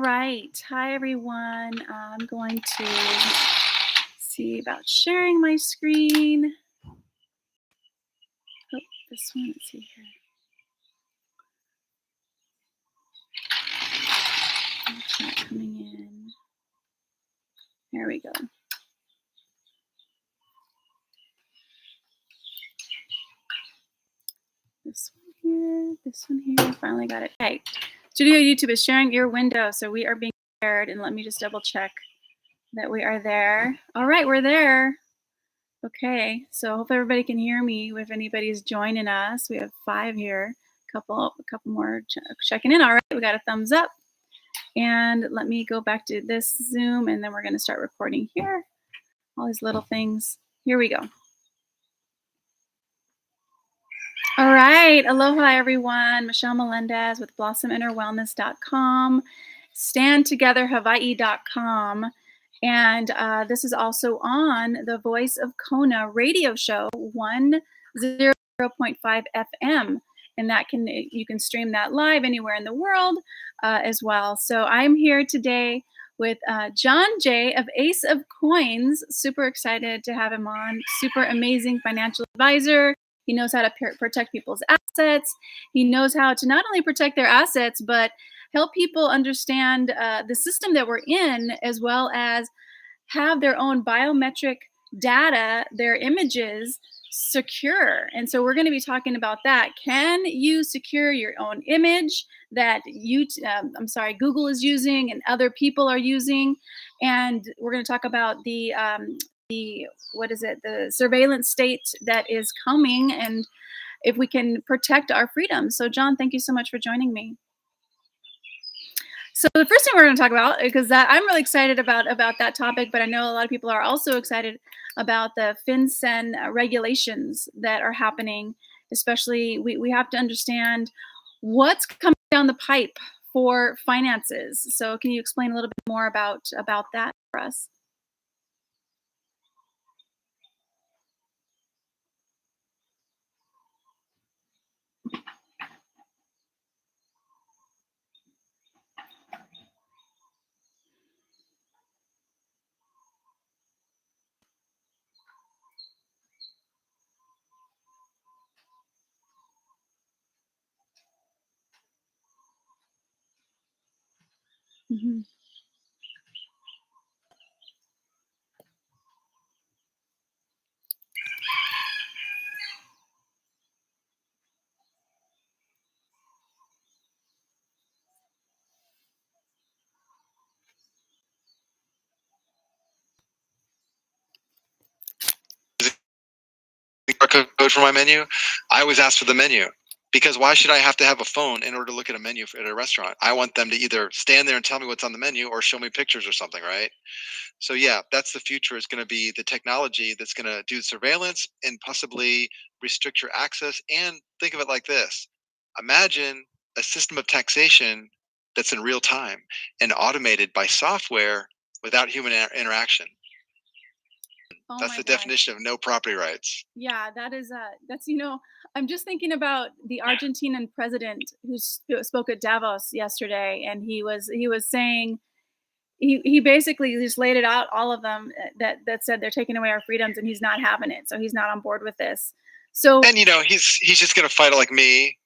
right. Hi, everyone. I'm going to see about sharing my screen. Oh, this one. Let's see here. Chat coming in. There we go. This one here. Finally got it. Okay. Studio YouTube is sharing your window, so we are being shared. And let me just double check that we are there. All right, we're there. Okay, so hope everybody can hear me. If anybody's joining us, we have 5 here. A couple more checking in. All right, we got a thumbs up. And let me go back to this Zoom, and then we're going to start recording here. All these little things. Here we go. All right, aloha everyone. Michelle Melendez with blossominnerwellness.com, standtogetherhawaii.com. And this is also on the Voice of Kona radio show, 100.5 FM. And you can stream that live anywhere in the world as well. So I'm here today with John Jay of Ace of Coins. Super excited to have him on. Super amazing financial advisor. He knows how to protect people's assets. He knows how to not only protect their assets, but help people understand the system that we're in, as well as have their own biometric data, their images secure. And so we're going to be talking about that. Can you secure your own image that Google is using and other people are using? And we're going to talk about the surveillance state that is coming, and if we can protect our freedom. So John, thank you so much for joining me. So the first thing we're going to talk about, because I'm really excited about that topic, but I know a lot of people are also excited about the FinCEN regulations that are happening. Especially, we have to understand what's coming down the pipe for finances. So can you explain a little bit more about that for us? Mm-hmm. Code for my menu. I always ask for the menu, because why should I have to have a phone in order to look at a menu at a restaurant? I want them to either stand there and tell me what's on the menu or show me pictures or something, right? So yeah, that's the future, is going to be the technology that's going to do surveillance and possibly restrict your access. And think of it like this. Imagine a system of taxation that's in real time and automated by software without human interaction. Oh, that's the definition of no property rights. Yeah, that's I'm just thinking about the Argentinian president who spoke at Davos yesterday, and he was saying, he basically just laid it out, all of them, that said they're taking away our freedoms, and he's not having it, so he's not on board with this. So, and he's just going to fight it like me,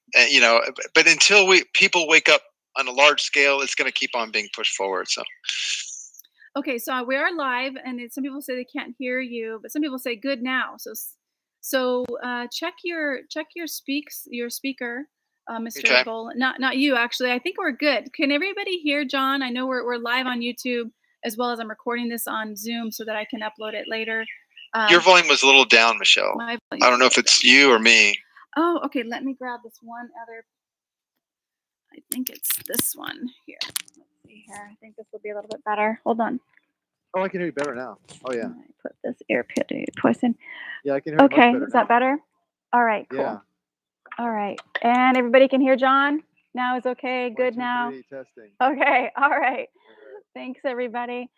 but until people wake up on a large scale, it's going to keep on being pushed forward. So. Okay, so we are live, and some people say they can't hear you, but some people say good now. So check your speaker, Mr. Bull. Not you, actually. I think we're good. Can everybody hear John? I know we're live on YouTube, as well as I'm recording this on Zoom so that I can upload it later. Your volume was a little down, Michelle. I don't know if it's you or me. Oh, okay. Let me grab this one other. I think it's this one here. Here, I think this will be a little bit better. Hold on. Oh, I can hear you better now. Oh, yeah. I put this earpiece in. Yeah, I can hear you okay, much better is that better? All right, cool. Yeah. All right. And everybody can hear John? Now is okay? Good 1, 2, 3, testing. Okay, all right. Thanks, everybody.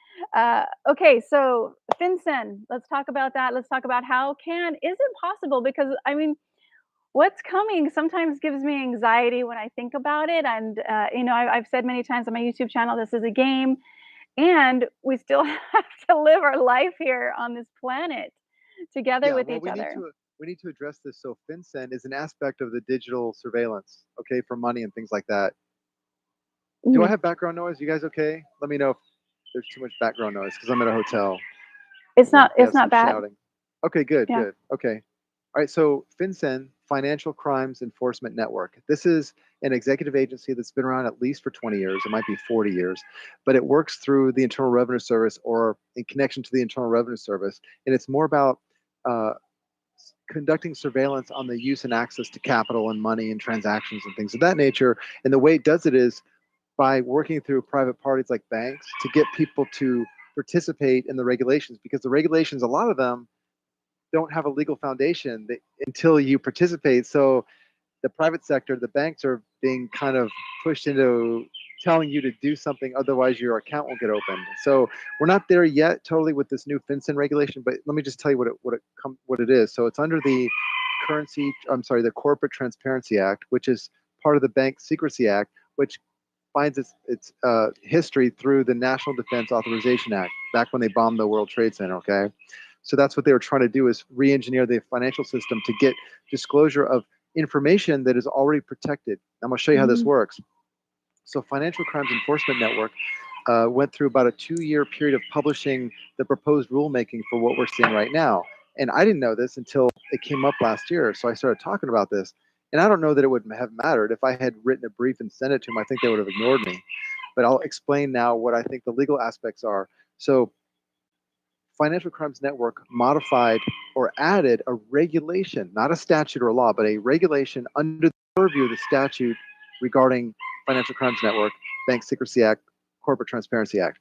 Okay, so FinCEN, let's talk about that. Let's talk about is it possible? Because, what's coming sometimes gives me anxiety when I think about it. And, I've said many times on my YouTube channel, this is a game, and we still have to live our life here on this planet together Yeah, with well, each other. we need to address this. So FinCEN is an aspect of the digital surveillance, okay, for money and things like that. Do I Mhm. have background noise? You guys okay? Let me know if there's too much background noise because I'm at a hotel. It's And not we it's have some not bad. shouting. Okay, good, Yeah. good. Okay. All right. So FinCEN, Financial Crimes Enforcement Network. This is an executive agency that's been around at least for 20 years. It might be 40 years, but it works through the Internal Revenue Service or in connection to the Internal Revenue Service. And it's more about uh, conducting surveillance on the use and access to capital and money and transactions and things of that nature. And the way it does it is by working through private parties like banks to get people to participate in the regulations, because the regulations, a lot of them don't have a legal foundation until you participate. So the private sector, the banks are being kind of pushed into telling you to do something, otherwise your account won't get opened. So we're not there yet totally with this new FinCEN regulation, but let me just tell you what it is. So it's under the the Corporate Transparency Act, which is part of the Bank Secrecy Act, which finds its history through the National Defense Authorization Act, back when they bombed the World Trade Center. Okay, so that's what they were trying to do, is re-engineer the financial system to get disclosure of information that is already protected. I'm going to show you how this Mhm. works. So Financial Crimes Enforcement Network went through about a 2-year period of publishing the proposed rulemaking for what we're seeing right now. And I didn't know this until it came up last year. So I started talking about this. And I don't know that it would have mattered. If I had written a brief and sent it to them, I think they would have ignored me. But I'll explain now what I think the legal aspects are. So Financial Crimes Network modified or added a regulation, not a statute or a law, but a regulation under the purview of the statute regarding Financial Crimes Network, Bank Secrecy Act, Corporate Transparency Act.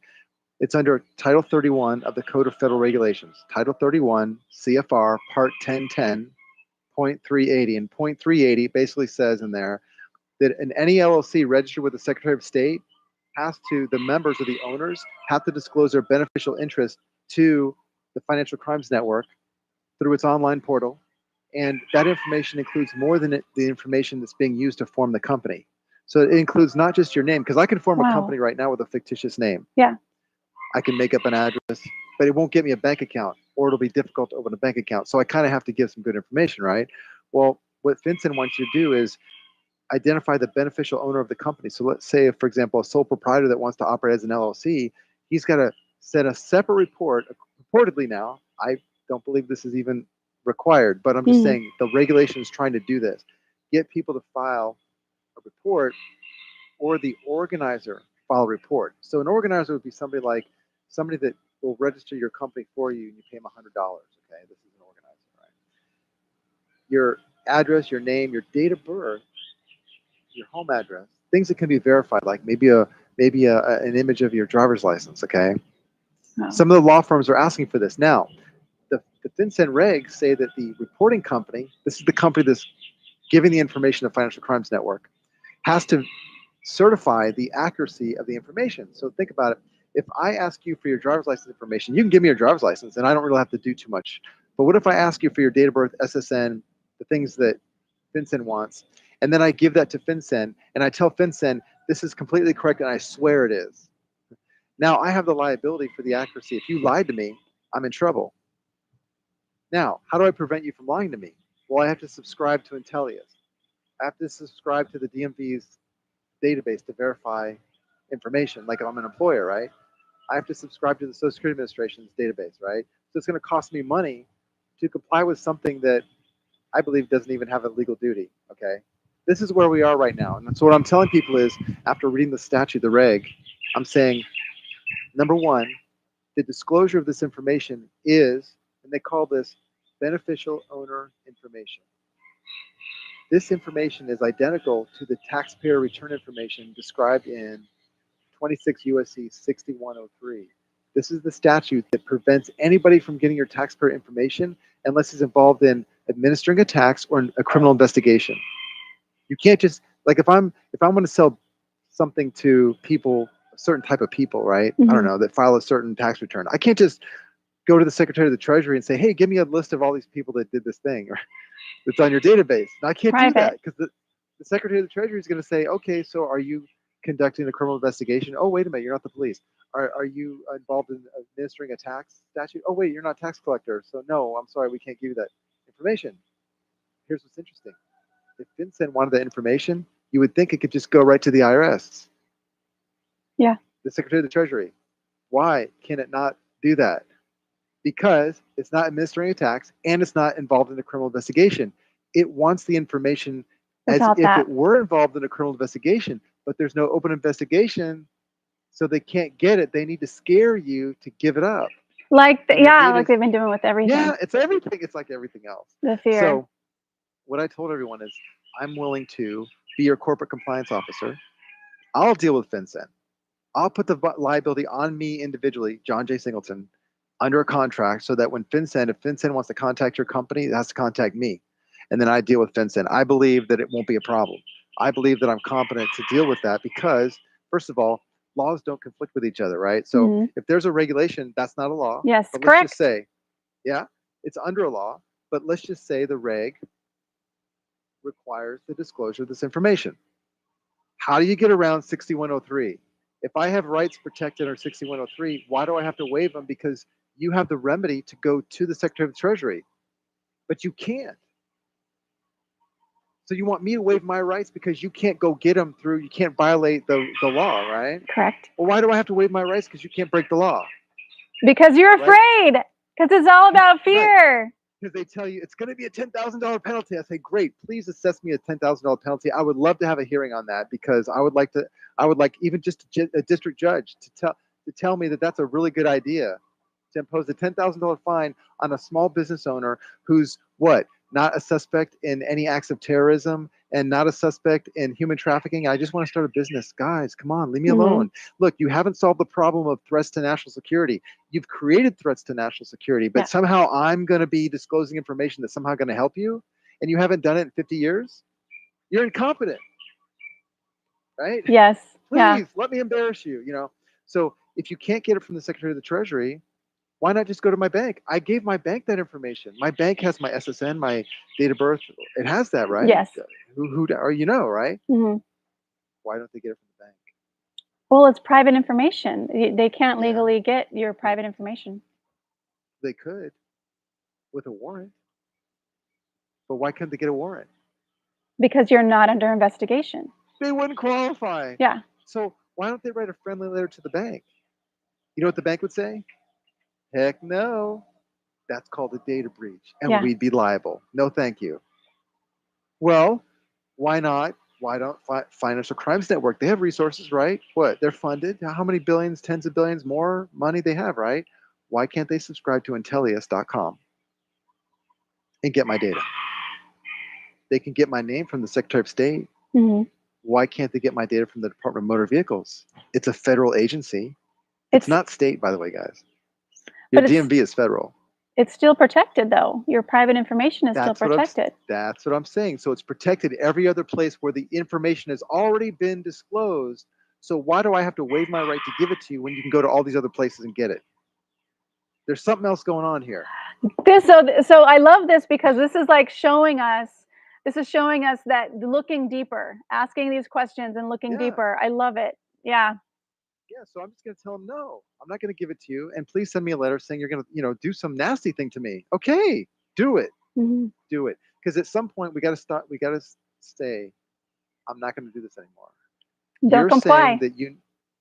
It's under Title 31 of the Code of Federal Regulations, Title 31 CFR Part 1010.380. And point 380 basically says in there that in any LLC registered with the Secretary of State, the members or the owners have to disclose their beneficial interest to the Financial Crimes Network through its online portal. And that information includes more than the information that's being used to form the company. So it includes not just your name, because I can form a Wow. company right now with a fictitious name. Yeah. I can make up an address, but it won't get me a bank account, or it'll be difficult to open a bank account. So I kind of have to give some good information, right? Well, what FinCEN wants you to do is identify the beneficial owner of the company. So let's say, for example, a sole proprietor that wants to operate as an LLC, he's got to send a separate report. Reportedly now, I don't believe this is even required, but I'm just Mhm. saying the regulation is trying to do this. Get people to file a report, or the organizer file a report. So an organizer would be somebody that will register your company for you, and you pay them $100. Okay, this is an organizer, right? Your address, your name, your date of birth, your home address, things that can be verified, like an image of your driver's license. Okay, Wow. some of the law firms are asking for this now. The FinCEN regs say that the reporting company, this is the company that's giving the information to Financial Crimes Network, has to certify the accuracy of the information. So think about it. If I ask you for your driver's license information, you can give me your driver's license, and I don't really have to do too much. But what if I ask you for your date of birth, SSN, the things that FinCEN wants, and then I give that to FinCEN, and I tell FinCEN this is completely correct, and I swear it is. Now I have the liability for the accuracy. If you lied to me, I'm in trouble. Now, how do I prevent you from lying to me? Well, I have to subscribe to Intellius. I have to subscribe to the DMV's database to verify information, like if I'm an employer, right? I have to subscribe to the Social Security Administration's database, right? So it's going to cost me money to comply with something that I believe doesn't even have a legal duty. Okay, this is where we are right now, and so what I'm telling people is, after reading the statute, the reg, I'm saying, number one, the disclosure of this information is, and they call this beneficial owner information. This information is identical to the taxpayer return information described in 26 USC 6103. This is the statute that prevents anybody from getting your taxpayer information unless he's involved in administering a tax or a criminal investigation. You can't just, like, if I'm going to sell something to people, a certain type of people, right? I don't Mhm. know, that file a certain tax return. I can't just go to the Secretary of the Treasury and say, hey, give me a list of all these people that did this thing that's on your database. And I can't do that Private. because the Secretary of the Treasury is going to say, okay, so are you conducting a criminal investigation? Oh, wait a minute, you're not the police. Are you involved in administering a tax statute? Oh, wait, you're not a tax collector. So no, I'm sorry, we can't give you that information. Here's what's interesting. If FinCEN wanted that information, you would think it could just go right to the IRS. Yeah. The Secretary of the Treasury. Why can it not do that? Because it's not administering a tax and it's not involved in a criminal investigation. It wants the information as Without if that. it were involved in a criminal investigation, but there's no open investigation, so they can't get it. They need to scare you to give it up. Like, And the yeah, data like they've been doing with everything. Yeah, it's everything. It's like everything else. The fear. So what I told everyone is I'm willing to be your corporate compliance officer. I'll deal with FinCEN. I'll put the liability on me individually, John J. Singleton, under a contract so that when FinCEN, if FinCEN wants to contact your company, it has to contact me. And then I deal with FinCEN. I believe that it won't be a problem. I believe that I'm competent to deal with that because, first of all, laws don't conflict with each other, right? So if there's a regulation, that's not a law. Yes, but correct. Let's just say, yeah, it's under a law, but let's just say the reg requires the disclosure of this information. How do you get around 6103? If I have rights protected under 6103, why do I have to waive them? Because you have the remedy to go to the Secretary of the Treasury, but you can't. So you want me to waive my rights because you can't go get them through, you can't violate the law, right? Correct. Well, why do I have to waive my rights because you can't break the law? Because you're afraid. Because it's all about fear. Right. Because they tell you it's going to be a $10,000 penalty. I say, great, please assess me a $10,000 penalty. I would love to have a hearing on that because I would like even just a district judge to tell me that that's a really good idea to impose a $10,000 fine on a small business owner who's not a suspect in any acts of terrorism and not a suspect in human trafficking. I just want to start a business. Guys, come on, leave me alone. Look, you haven't solved the problem of threats to national security. You've created threats to national security, but somehow I'm going to be disclosing information that's somehow going to help you, and you haven't done it in 50 years? You're incompetent, right? Yes. Please, let me embarrass you, So if you can't get it from the Secretary of the Treasury, why not just go to my bank? I gave my bank that information. My bank has my SSN, my date of birth. It has that, right? Yes. Who or right? Why don't they get it from the bank? Well, it's private information. They can't legally get your private information. They could with a warrant. But why couldn't they get a warrant? Because you're not under investigation. They wouldn't qualify. Yeah. So why don't they write a friendly letter to the bank? You know what the bank would say? Heck no. That's called a data breach, and we'd be liable. No, thank you. Well, why not? Why don't Financial Crimes Network? They have resources, right? What? They're funded. How many billions, tens of billions more money they have, right? Why can't they subscribe to Intellius.com and get my data? They can get my name from the Secretary of State. Why can't they get my data from the Department of Motor Vehicles? It's a federal agency. It's not state, by the way, guys. Your DMV is federal. It's still protected, though. Your private information is still protected. That's what I'm saying. So it's protected every other place where the information has already been disclosed. So why do I have to waive my right to give it to you when you can go to all these other places and get it? There's something else going on here. So I love this because this is like showing us. This is showing us that looking deeper, asking these questions and looking deeper. I love it. Yeah. Yeah, so I'm just going to tell them, no, I'm not going to give it to you. And please send me a letter saying you're going to, do some nasty thing to me. Okay, do it. Do it. Because at some point we got to stop. We got to say, I'm not going to do this anymore. Don't comply. Saying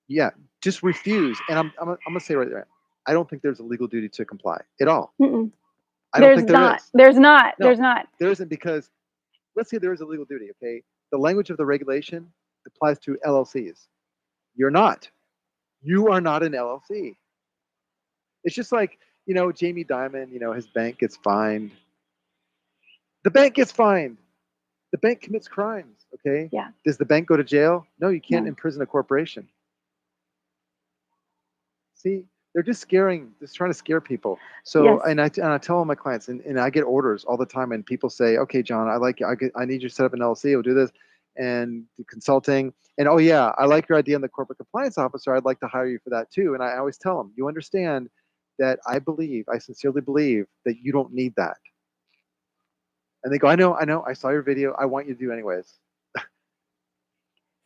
that just refuse. And I'm going to say right there, I don't think there's a legal duty to comply at all. I don't think there is. There's not. No, there's not. There isn't because let's say there is a legal duty, okay? The language of the regulation applies to LLCs. You're not. You are not an LLC. It's just like, Jamie Dimon, his bank gets fined. The bank gets fined. The bank commits crimes, okay? Yeah. Does the bank go to jail? No, you can't imprison a corporation. See, they're just trying to scare people. So, and I tell all my clients, and I get orders all the time, and people say, okay, John, I need you to set up an LLC, we'll do this, and do consulting. And oh yeah, I like your idea on the corporate compliance officer. I'd like to hire you for that too. And I always tell them, you understand that I sincerely believe that you don't need that. And they go, I know, I saw your video. I want you to do anyways.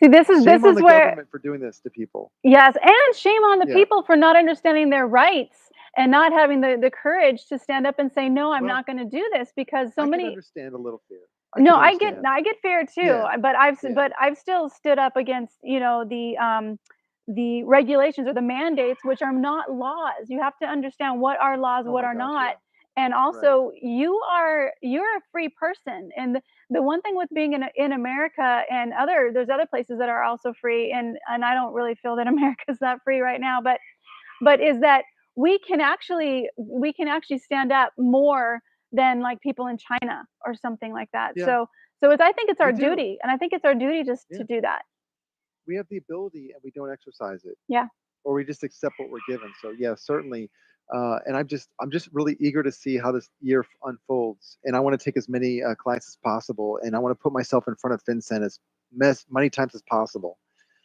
See, this Shame on is the where, government for doing this to people. yes, and shame on the Yeah. people for not understanding their rights and not having the courage to stand up and say, no, I'm Well, not going to do this, because so I can many. understand a little fear. No, can understand. I get fear too, Yeah. but Yeah. I've still stood up against, the regulations or the mandates, which are not laws. You have to understand what are laws, Oh what my are gosh. not. Yeah. And Right. also, you're a free person. And the one thing with being in America, and there's other places that are also free, and I don't really feel that America's that free right now, but is that we can actually stand up more than like people in China or something like that. Yeah. So I think it's We our do. duty, and I think it's our duty just Yeah. to do that. We have the ability and we don't exercise it. Yeah. Or we just accept what we're given. So yeah, certainly. And I'm just really eager to see how this year unfolds. And I want to take as many clients as possible, and I want to put myself in front of FinCEN as many times as possible.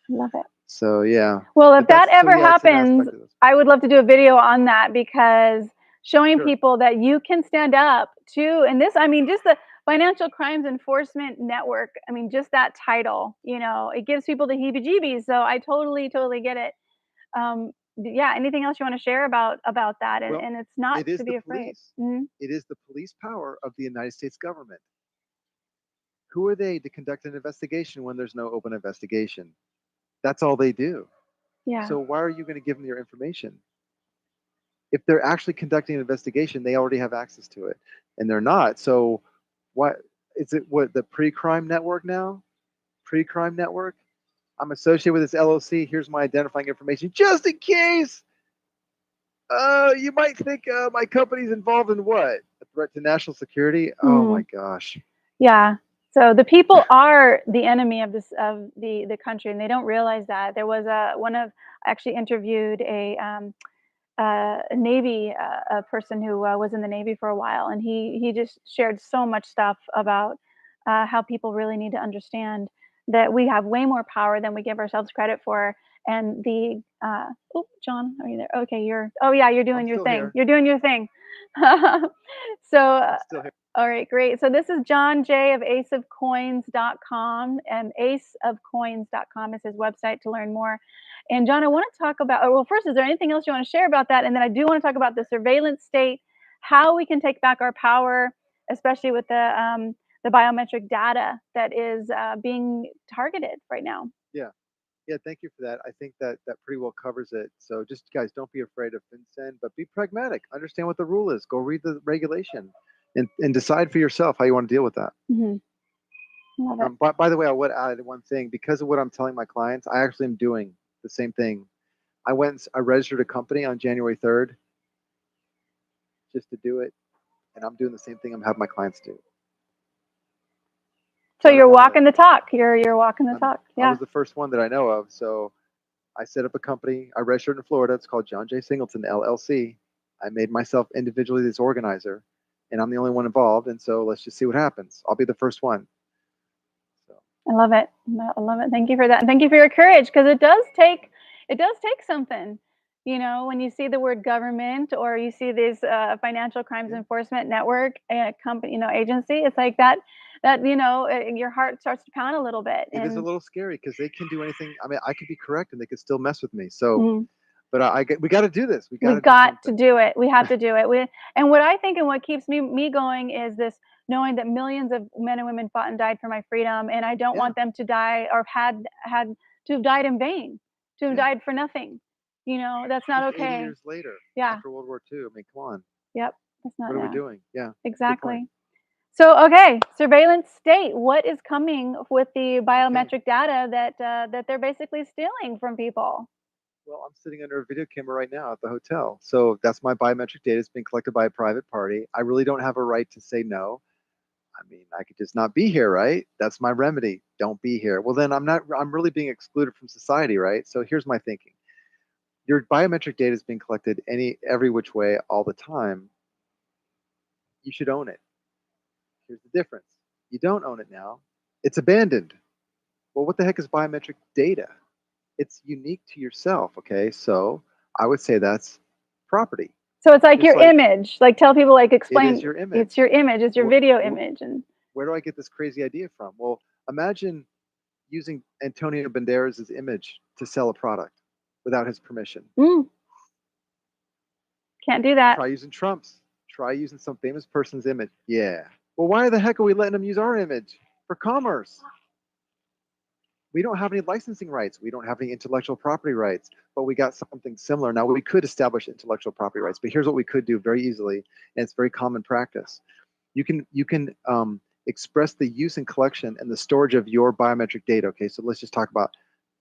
Love it. So yeah. Well, if But that that's so ever yeah, it's an happens, aspect of this. I would love to do a video on that, because showing Sure. people that you can stand up to, and this, I mean, just the Financial Crimes Enforcement Network, I mean, just that title, it gives people the heebie-jeebies. So I totally, totally get it. Yeah. Anything else you want to share about that? Well, And it's not it is to the be afraid. police. Mhm. It is the police power of the United States government. Who are they to conduct an investigation when there's no open investigation? That's all they do. Yeah. So why are you going to give them your information? If they're actually conducting an investigation, they already have access to it, and they're not. So what is it? What, the pre-crime network now? Pre-crime network? I'm associated with this LLC. Here's my identifying information, just in case. You might think my company's involved in what? A threat to national security? Oh my gosh. Yeah. So the people are the enemy of the country, and they don't realize that. There was I actually interviewed a Navy a person who was in the Navy for a while, and he just shared so much stuff about how people really need to understand that we have way more power than we give ourselves credit for. And oh, John, are you there? Okay, you're doing I'm your still thing. here. You're doing your thing. So, I'm still here. all right, great. So this is John Jay of aceofcoins.com, and aceofcoins.com is his website to learn more. And John, I want to talk about, well, first, is there anything else you want to share about that? And then I do want to talk about the surveillance state, how we can take back our power, especially with the biometric data that is being targeted right now. Yeah. Yeah, thank you for that. I think that that pretty well covers it. So just guys, don't be afraid of FinCEN, but be pragmatic. Understand what the rule is. Go read the regulation, and decide for yourself how you want to deal with that. Mm-hmm. Love it. By the way, I would add one thing. Because of what I'm telling my clients, I actually am doing the same thing. I registered a company on January 3rd just to do it, and I'm doing the same thing I'm having my clients do. So I don't you're wanna walking the talk. You're walking the talk. I Yeah. was the first one that I know of. So I set up a company. I registered in Florida. It's called John J. Singleton LLC. I made myself individually this organizer, and I'm the only one involved. And so let's just see what happens. I'll be the first one. So I love it. I love it. Thank you for that. And thank you for your courage, because it does take something. When you see the word government, or you see this Financial Crimes yeah, Enforcement Network company, agency, it's like your heart starts to pound a little bit. it is a And little scary because they can do anything. I mean, I could be correct, and they could still mess with me. So, mhm. but we got to do this. We got We've to do got to something. do it. We have to do it. And what I think, and what keeps me going, is this knowing that millions of men and women fought and died for my freedom, and I don't Yeah, want them to die, or had to have died in vain, to have yeah. died for nothing. That's not Just 80 okay. years later, Yeah. after World War II. I mean, come on. Yep. That's not, What are we yeah. doing? Yeah. Good point. Exactly. So, okay, surveillance state. What is coming with the Okay. biometric data that they're basically stealing from people? Well, I'm sitting under a video camera right now at the hotel. So that's my biometric data. It's being collected by a private party. I really don't have a right to say no. I mean, I could just not be here, right? That's my remedy. Don't be here. Well, then I'm really being excluded from society, right? So here's my thinking. Your biometric data is being collected every which way all the time. You should own it. Here's the difference. You don't own it now. It's abandoned. Well, what the heck is biometric data? It's unique to yourself, okay? So I would say that's property. So it's like Just your image. Like tell people, like It explain. is your image. It's your image. It's your video image. And where do I get this crazy idea from? Well, imagine using Antonio Banderas' image to sell a product without his permission. Can't do that. Try using Trump's. Try using some famous person's image. Yeah. Well, why the heck are we letting them use our image for commerce? We don't have any licensing rights. We don't have any intellectual property rights, but we got something similar. Now, we could establish intellectual property rights, but here's what we could do very easily, and it's very common practice. You can express the use and collection and the storage of your biometric data. Okay, so let's just talk about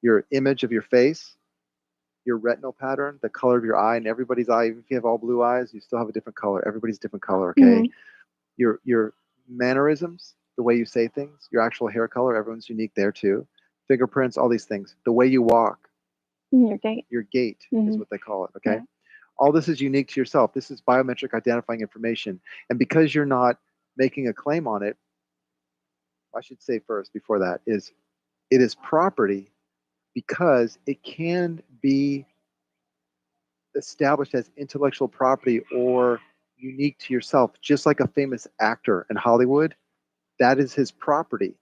your image of your face, your retinal pattern, the color of your eye, and everybody's eye. Even if you have all blue eyes, you still have a different color. Everybody's different color. Okay, your mannerisms, the way you say things, your actual hair color, everyone's unique there too. Fingerprints, all these things. The way you walk, your gait. Your gait is what they call it. Okay, all this is unique to yourself. This is biometric identifying information, and because you're not making a claim on it, I should say first before that is it is property because it can be established as intellectual property or unique to yourself, just like a famous actor in Hollywood. That is his property.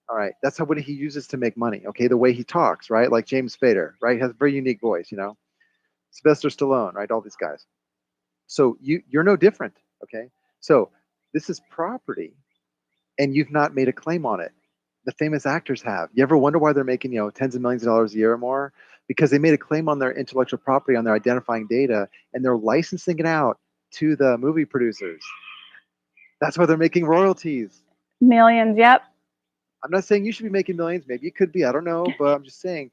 All right, that's what he uses to make money. Okay, the way he talks, right? Like James Spader, right? He has a very unique voice, you know. Sylvester Stallone, right? All these guys. So you're no different. Okay, so this is property, and you've not made a claim on it. The famous actors have. You ever wonder why they're making, you know, tens of millions of dollars a year or more? Because they made a claim on their intellectual property, on their identifying data, and they're licensing it out to the movie producers. That's why they're making royalties. Millions, yep. I'm not saying you should be making millions. Maybe it could be. I don't know. But I'm just saying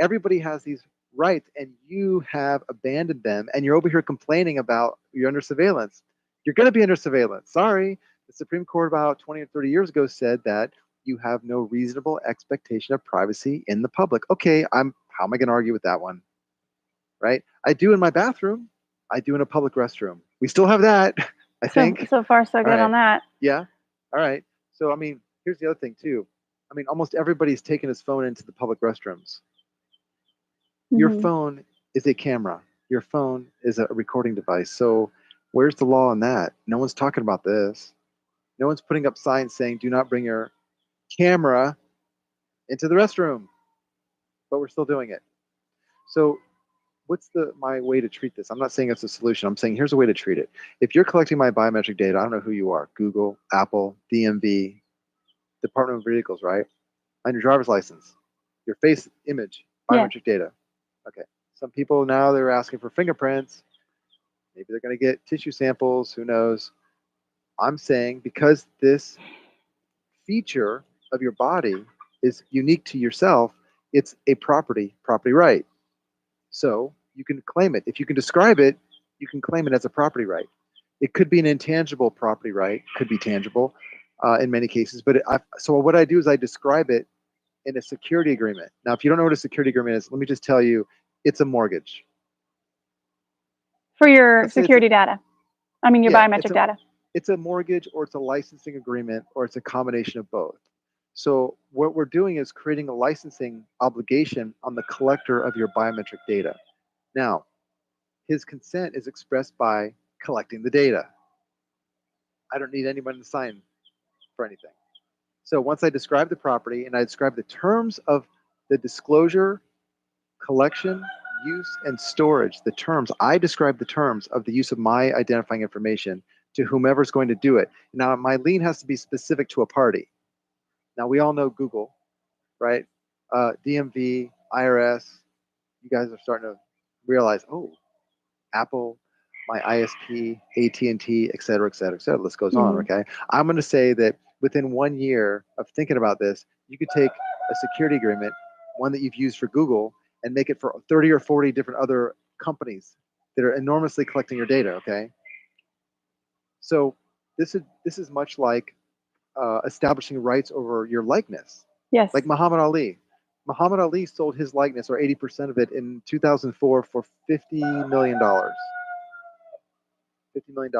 everybody has these rights, and you have abandoned them, and you're over here complaining about you're under surveillance. You're going to be under surveillance. Sorry. The Supreme Court about 20 or 30 years ago said that you have no reasonable expectation of privacy in the public. Okay, how am I going to argue with that one? Right? I do in my bathroom. I do in a public restroom. We still have that, I think. So far, so good on that. Yeah. All right. So, I mean, here's the other thing, too. I mean, almost everybody's taken his phone into the public restrooms. Your phone is a camera. Your phone is a recording device. So, where's the law on that? No one's talking about this. No one's putting up signs saying, do not bring your camera into the restroom, but we're still doing it. So what's my way to treat this? I'm not saying it's a solution. I'm saying here's a way to treat it. If you're collecting my biometric data, I don't know who you are, Google, Apple, DMV, Department of Vehicles, right? On your driver's license, your face image, biometric data. Okay. Some people now they're asking for fingerprints. Maybe they're going to get tissue samples. Who knows? I'm saying because this feature of your body is unique to yourself, it's a property right. So you can claim it. If you can describe it, you can claim it as a property right. It could be an intangible property right, could be tangible in many cases. But so what I do is I describe it in a security agreement. Now, if you don't know what a security agreement is, let me just tell you, it's a mortgage. For your security data. I mean, your biometric data. It's a mortgage, or it's a licensing agreement, or it's a combination of both. So what we're doing is creating a licensing obligation on the collector of your biometric data. Now, his consent is expressed by collecting the data. I don't need anyone to sign for anything. So once I describe the property and I describe the terms of the disclosure, collection, use, and storage, I describe the terms of the use of my identifying information to whomever's going to do it. Now, my lien has to be specific to a party. Now, we all know Google, right? DMV, IRS, you guys are starting to realize, oh, Apple, my ISP, AT&T, et cetera, et cetera, et cetera. The list goes on, okay? I'm going to say that within 1 year of thinking about this, you could take a security agreement, one that you've used for Google, and make it for 30 or 40 different other companies that are enormously collecting your data, okay? So this is much like establishing rights over your likeness. Yes. Like Muhammad Ali. Muhammad Ali sold his likeness, or 80% of it, in 2004 for $50 million. $50 million.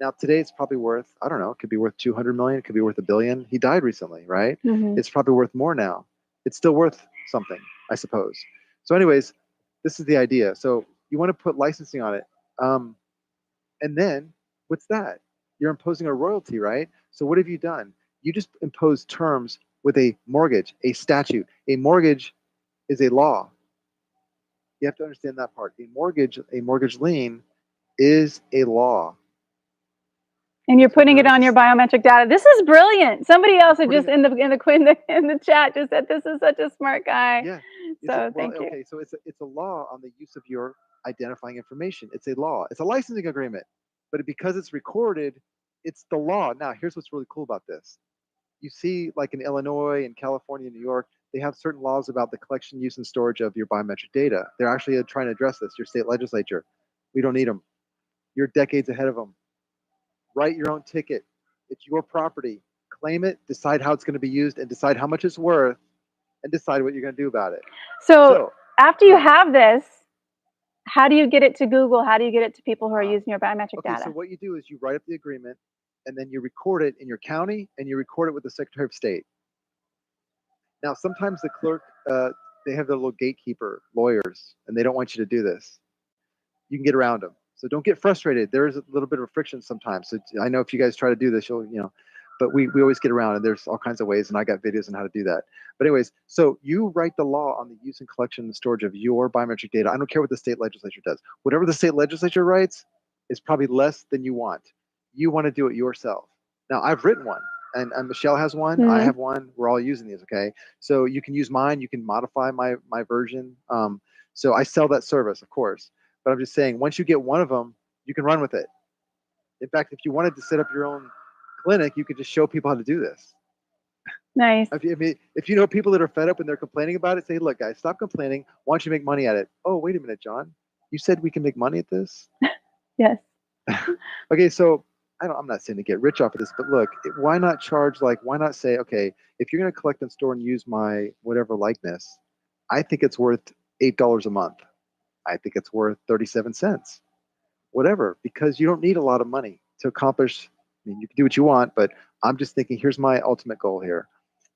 Now, today it's probably worth, I don't know, it could be worth 200 million, it could be worth $1 billion. He died recently, right? It's probably worth more now. It's still worth something, I suppose. So anyways, this is the idea. So you want to put licensing on it. And then what's that? You're imposing a royalty, right? So what have you done? You just impose terms with a mortgage, a statute. A mortgage is a law. You have to understand that part. A mortgage lien is a law. And you're So putting it there is on your a, biometric data. This is brilliant. Somebody else had putting just it, in the chat just said this is such a smart guy. yeah. So Well, thank you. okay, so it's a law on the use of your identifying information. It's a law. It's a licensing agreement. But because it's recorded, it's the law. Now, here's what's really cool about this. You see, like in Illinois and California and New York, they have certain laws about the collection, use, and storage of your biometric data. They're actually trying to address this. Your state legislature, we don't need them. You're decades ahead of them. Write your own ticket. It's your property. Claim it, decide how it's going to be used, and decide how much it's worth, and decide what you're going to do about it. So after you yeah. have this, how do you get it to Google? How do you get it to people who are using your biometric Okay, data? so what you do is you write up the agreement, and then you record it in your county, and you record it with the Secretary of State. Now, sometimes the clerk, they have their little gatekeeper lawyers, and they don't want you to do this. You can get around them. So don't get frustrated. There is a little bit of friction sometimes. So I know if you guys try to do this, but we always get around, and there's all kinds of ways, and I got videos on how to do that. But anyways, so you write the law on the use and collection and storage of your biometric data. I don't care what the state legislature does. Whatever the state legislature writes is probably less than you want. You want to do it yourself. Now, I've written one, and Michelle has one. I have one. We're all using these, okay? So you can use mine. You can modify my version. So I sell that service, of course. But I'm just saying, once you get one of them, you can run with it. In fact, if you wanted to set up your own clinic, you could just show people how to do this. Nice. If you know people that are fed up and they're complaining about it, say, look, guys, stop complaining. Why don't you make money at it? Oh, wait a minute, John. You said we can make money at this? Yes. Okay, so I'm not saying to get rich off of this, but look, why not charge, why not say, okay, if you're going to collect and store and use my whatever likeness, I think it's worth $8 a month. I think it's worth 37 cents, whatever, because you don't need a lot of money to accomplish. I mean, you can do what you want, but I'm just thinking, here's my ultimate goal here,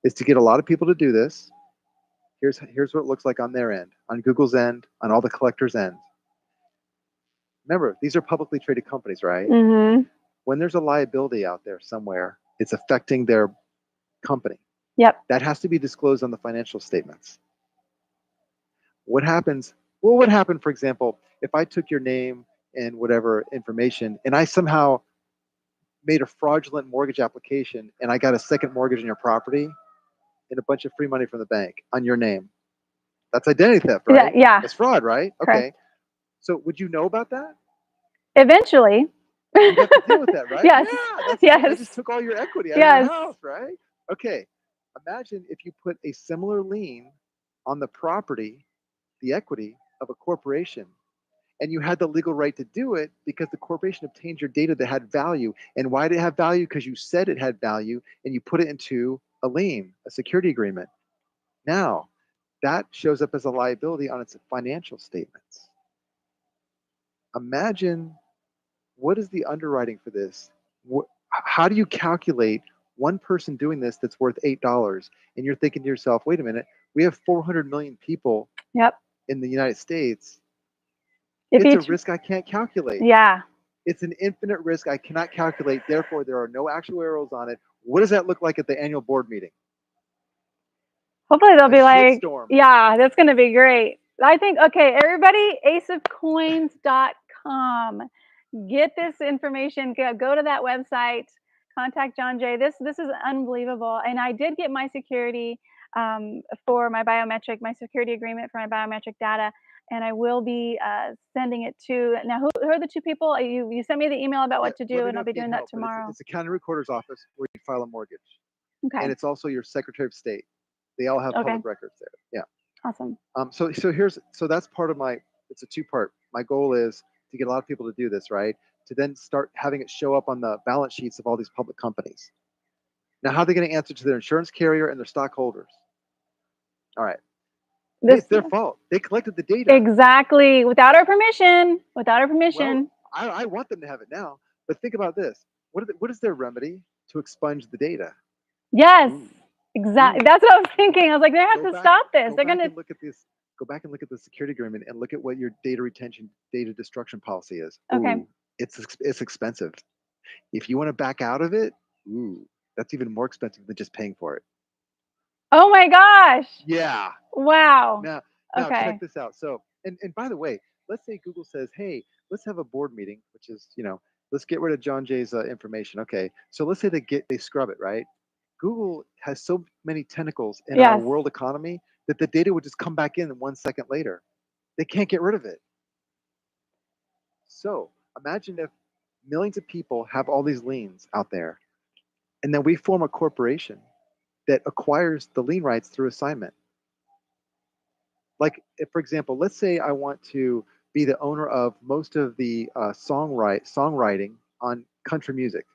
is to get a lot of people to do this. Here's what it looks like on their end, on Google's end, on all the collectors' end. Remember, these are publicly traded companies, right? Mm-hmm. When there's a liability out there somewhere, it's affecting their company. Yep. That has to be disclosed on the financial statements. What happens? Well, what happened, for example, if I took your name and whatever information, and I somehow made a fraudulent mortgage application, and I got a second mortgage on your property and a bunch of free money from the bank on your name? That's identity theft, right? Yeah. That's fraud, right? Correct. Okay. So would you know about that? Eventually. You'd have to deal with that, right? Yes. Yeah. Yes. I just took all your equity out of your house, right? Okay. Imagine if you put a similar lien on the property, the equity of a corporation, and you had the legal right to do it because the corporation obtained your data that had value. And why did it have value? Because you said it had value, and you put it into a lien, a security agreement. Now, that shows up as a liability on its financial statements. Imagine, what is the underwriting for this? How do you calculate one person doing this that's worth $8? And you're thinking to yourself, wait a minute, we have 400 million people in the United States. It's a risk I can't calculate. Yeah. It's an infinite risk I cannot calculate. Therefore, there are no actuarials on it. What does that look like at the annual board meeting? Hopefully they'll be like, shitstorm. yeah, that's going to be great. I think, okay, everybody, aceofcoins.com. Get this information. Go to that website. Contact John Jay. This is unbelievable. And I did get my security for my security agreement for my biometric data. And I will be sending it to, now who are the two people? You sent me the email about what to do, and I'll be doing that tomorrow. It's a county recorder's office where you file a mortgage. Okay. And it's also your Secretary of State. They all have public records there. Yeah. Awesome. So that's part of it's a two-part. My goal is to get a lot of people to do this, right? To then start having it show up on the balance sheets of all these public companies. Now, how are they going to answer to their insurance carrier and their stockholders? All right. It's their fault. They collected the data. Exactly. Without our permission. Well, I want them to have it now. But think about this. What is their remedy to expunge the data? Yes. Ooh. Exactly. That's what I was thinking. I was like, they have Go to back, stop this. go They're back gonna. and look at this. Go back and look at the security agreement and look at what your data retention, data destruction policy is. Okay. Ooh, it's expensive. If you want to back out of it, ooh, that's even more expensive than just paying for it. Oh my gosh. Yeah. Wow. Now check Okay. this out. So, and by the way, let's say Google says, "Hey, let's have a board meeting," which is, let's get rid of John Jay's information. Okay. So let's say they scrub it, right? Google has so many tentacles in our Yes. world economy that the data would just come back in 1 second later. They can't get rid of it. So imagine if millions of people have all these liens out there, and then we form a corporation that acquires the lien rights through assignment. Like, if, for example, let's say I want to be the owner of most of the songwriting on country music.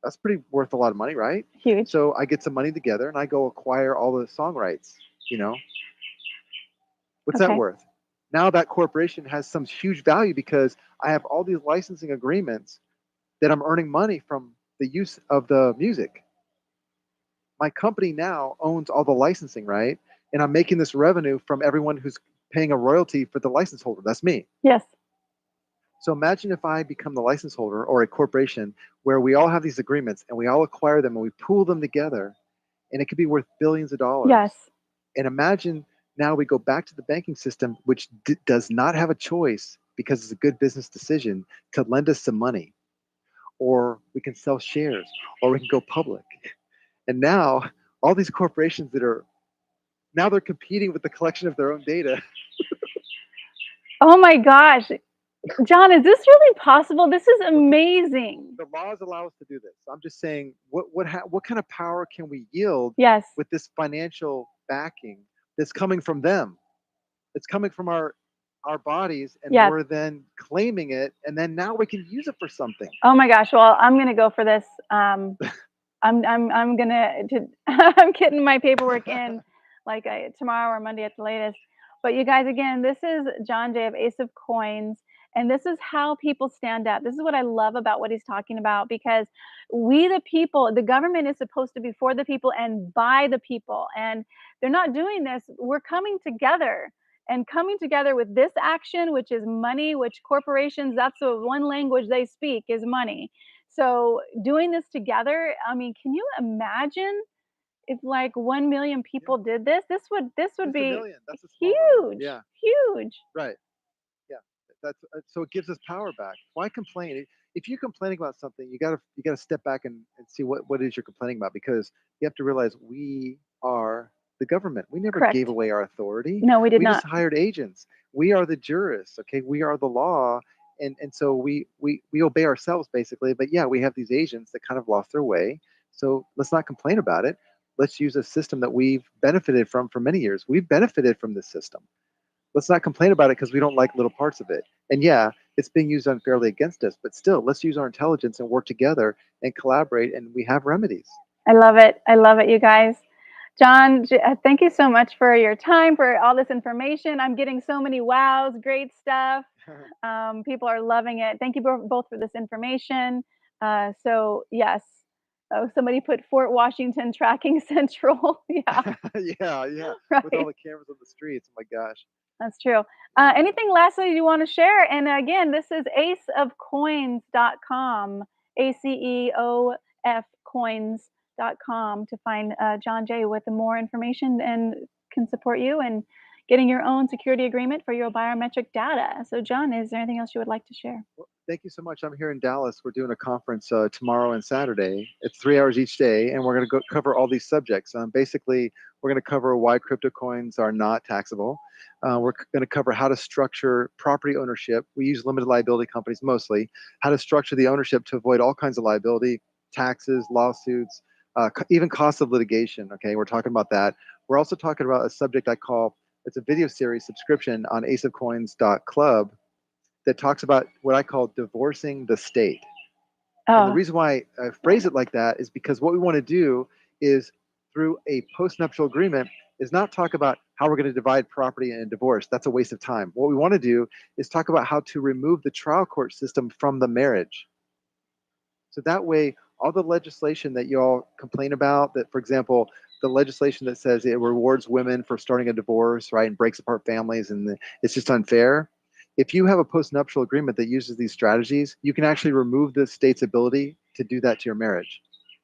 That's pretty worth a lot of money, right? Huge. So I get some money together and I go acquire all the song rights. What's that Okay. worth? Now that corporation has some huge value because I have all these licensing agreements that I'm earning money from the use of the music. My company now owns all the licensing, right? And I'm making this revenue from everyone who's paying a royalty for the license holder. That's me. Yes. So imagine if I become the license holder or a corporation where we all have these agreements and we all acquire them and we pool them together, and it could be worth billions of dollars. Yes. And imagine now we go back to the banking system, which does not have a choice because it's a good business decision to lend us some money, or we can sell shares, or we can go public. And now all these corporations now they're competing with the collection of their own data. Oh my gosh. John, is this really possible? This is amazing. The laws allow us to do this. I'm just saying, what kind of power can we yield Yes. with this financial backing that's coming from them? It's coming from our bodies, and Yes. we're then claiming it, and then now we can use it for something. Oh my gosh. Well, I'm gonna go for this. I'm gonna I'm getting my paperwork in like tomorrow or Monday at the latest. But you guys, again, this is John Jay of Ace of Coins, and this is how people stand up. This is what I love about what he's talking about, because we, the people, the government is supposed to be for the people and by the people, and they're not doing this. We're coming together. And coming together with this action, which is money, which corporations, that's the one language they speak, is money. So doing this together, I mean, can you imagine if like 1 million people did this? This would Just a be million. That's a small number. huge, Yeah. huge. Right. Yeah. That's so it gives us power back. Why complain? If you're complaining about something, you gotta step back and see what it is you're complaining about, because you have to realize we are the government. We never Correct. gave away our authority. No, we did We just not. hired agents. We are the jurists. Okay, we are the law, and so we obey ourselves basically. But yeah, we have these agents that kind of lost their way. So let's not complain about it. Let's use a system that we've benefited from for many years. We've benefited from this system. Let's not complain about it because we don't like little parts of it. And yeah, it's being used unfairly against us, but still, let's use our intelligence and work together and collaborate, and we have remedies. I love it. I love it, you guys. John, thank you so much for your time, for all this information. I'm getting so many wows, great stuff. People are loving it. Thank you both for this information. So, yes. Oh, somebody put Fort Washington Tracking Central. Yeah, Yeah, with all right. the cameras on the streets. Oh my gosh. That's true. Anything lastly you want to share? And again, this is aceofcoins.com, ACEOF coins.com, to find John Jay with more information and can support you in getting your own security agreement for your biometric data. So, John, is there anything else you would like to share? Well, thank you so much. I'm here in Dallas. We're doing a conference tomorrow and Saturday. It's 3 hours each day, and we're going to go cover all these subjects. Basically, we're going to cover why crypto coins are not taxable. We're going to cover how to structure property ownership. We use limited liability companies mostly. How to structure the ownership to avoid all kinds of liability, taxes, lawsuits, even cost of litigation. Okay, we're talking about that. We're also talking about a subject I call, it's a video series subscription on aceofcoins.club that talks about what I call divorcing the state. And the Oh, reason why I phrase it like that is because what we want to do is, through a postnuptial agreement, is not talk about how we're going to divide property in a divorce. That's a waste of time. What we want to do is talk about how to remove the trial court system from the marriage. So that way, all the legislation that you all complain about, that, for example, the legislation that says it rewards women for starting a divorce, right, and breaks apart families, and it's just unfair. If you have a postnuptial agreement that uses these strategies, you can actually remove the state's ability to do that to your marriage.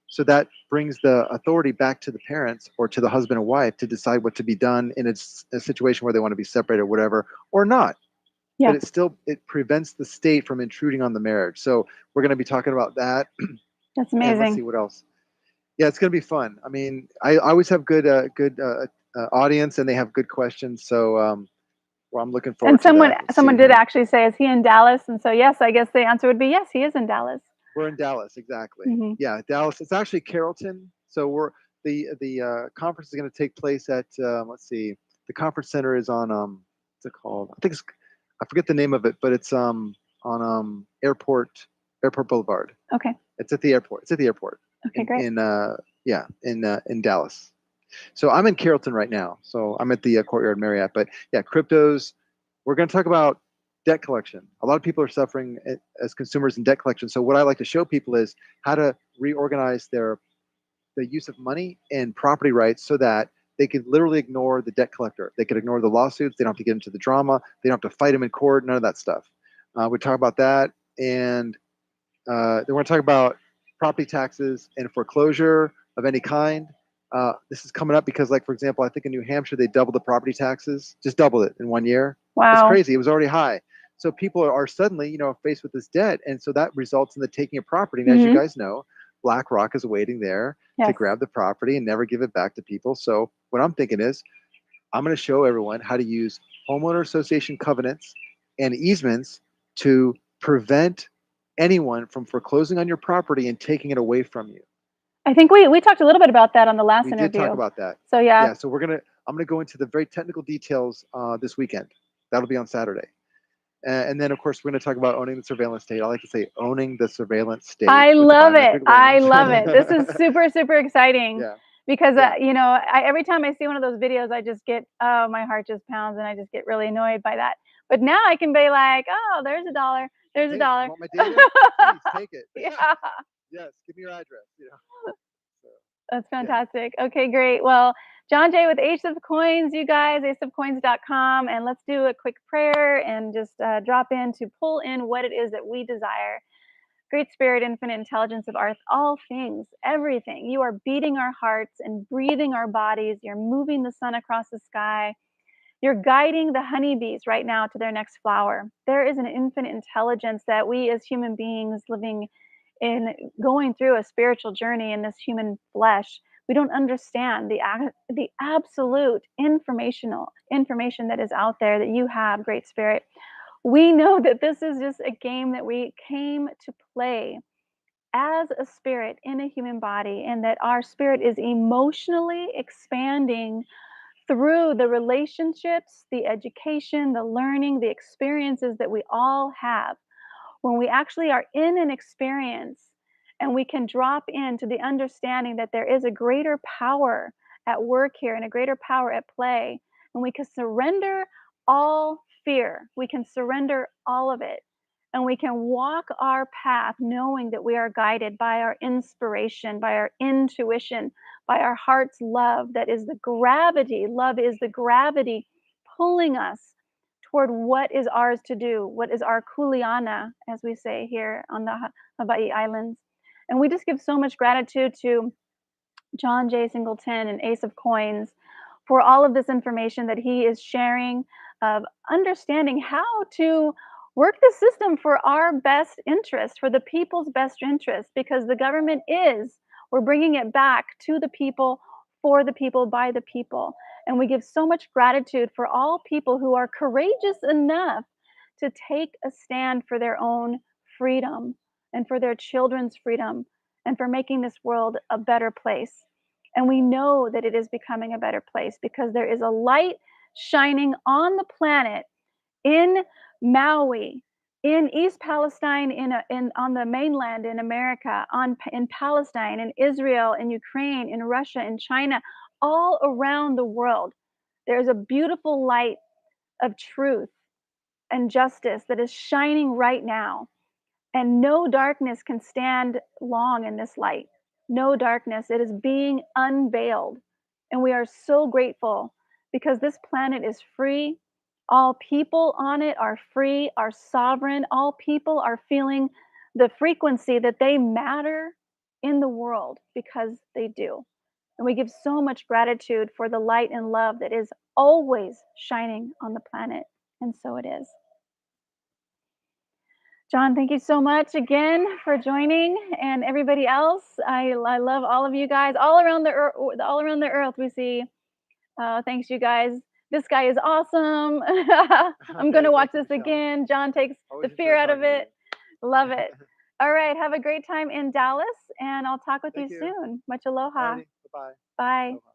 So that brings the authority back to the parents or to the husband and wife to decide what to be done in a situation where they want to be separated or whatever, or not. Yeah. But it prevents the state from intruding on the marriage. So we're going to be talking about that. That's And let's see amazing. what else. Yeah, it's going to be fun. I mean, I always have good audience, and they have good questions. So well, I'm looking And forward to that. Let's someone see did here. actually say, is he in Dallas? And so, yes, I guess the answer would be yes, he is in Dallas. We're in Dallas, exactly. Mhm. Yeah, Dallas. It's actually Carrollton. So the conference is going to take place at let's see, the conference center is on what's it called? I forget the name of it, but it's on Airport Boulevard. Okay. It's at the airport. It's at the airport Okay, great. in Dallas. So I'm in Carrollton right now. So I'm at the Courtyard Marriott. But yeah, cryptos. We're going to talk about debt collection. A lot of people are suffering as consumers in debt collection. So what I like to show people is how to reorganize the use of money and property rights so that they can literally ignore the debt collector. They can ignore the lawsuits. They don't have to get into the drama. They don't have to fight them in court. None of that stuff. We talk about that, and then we're going to talk about property taxes and foreclosure of any kind. This is coming up because, like, for example, I think in New Hampshire, they doubled the property taxes, just doubled it in 1 year. It's Wow. crazy. It was already high. So people are suddenly, faced with this debt. And so that results in the taking of property. And as you guys know, BlackRock is waiting there to Yes. grab the property and never give it back to people. So what I'm thinking is I'm going to show everyone how to use homeowner association covenants and easements to prevent anyone from foreclosing on your property and taking it away from you. I think we talked a little bit about that on the last We interview. did talk about that. So yeah. Yeah, so I'm gonna go into the very technical details this weekend. That'll be on Saturday. And then, of course, we're going to talk about owning the surveillance state. I like to say owning the surveillance state. I love it. I Wings. love it. This is super, super exciting. Yeah. Because, Yeah. every time I see one of those videos, I just get, my heart just pounds and I just get really annoyed by that. But now I can be like, oh, there's a dollar. There's Hey, a dollar. you want my data? Please take it. Yeah. Yes, give me your address. So, That's fantastic. Yeah. Okay, great. Well, John Jay with Ace of Coins, you guys, aceofcoins.com. And let's do a quick prayer and just drop in to pull in what it is that we desire. Great Spirit, infinite intelligence of earth, all things, everything. You are beating our hearts and breathing our bodies. You're moving the sun across the sky. You're guiding the honeybees right now to their next flower. There is an infinite intelligence that we as human beings living in, going through a spiritual journey in this human flesh, we don't understand the absolute information that is out there that you have, Great Spirit. We know that this is just a game that we came to play as a spirit in a human body, and that our spirit is emotionally expanding through the relationships, the education, the learning, the experiences that we all have. When we actually are in an experience and we can drop into the understanding that there is a greater power at work here and a greater power at play, and we can surrender all fear, we can surrender all of it, and we can walk our path knowing that we are guided by our inspiration, by our intuition, by our heart's love. That is the gravity. Love is the gravity pulling us toward what is ours to do, what is our kuleana, as we say here on the Hawaii Islands. And we just give so much gratitude to John J. Singleton and Ace of Coins for all of this information that he is sharing, of understanding how to work the system for our best interest, for the people's best interest, because the government we're bringing it back to the people, for the people, by the people. And we give so much gratitude for all people who are courageous enough to take a stand for their own freedom and for their children's freedom and for making this world a better place. And we know that it is becoming a better place because there is a light shining on the planet in Maui, in East Palestine, on the mainland in America, in Palestine, in Israel, in Ukraine, in Russia, in China, all around the world. There's a beautiful light of truth and justice that is shining right now. And no darkness can stand long in this light. No darkness. It is being unveiled. And we are so grateful because this planet is free. All people on it are free, are sovereign. All people are feeling the frequency that they matter in the world because they do. And we give so much gratitude for the light and love that is always shining on the planet. And so it is. John, thank you so much again for joining, and everybody else. I love all of you guys all around the earth. All around the earth, we see. Thanks, you guys. This guy is awesome. I'm Okay, gonna watch thank you, this Michelle. again. John takes the Always fear enjoy out of talking to it. Love it. All right, have a great time in Dallas, and I'll talk with you Thank you. soon. Much aloha. Alrighty, bye-bye. Bye. Aloha.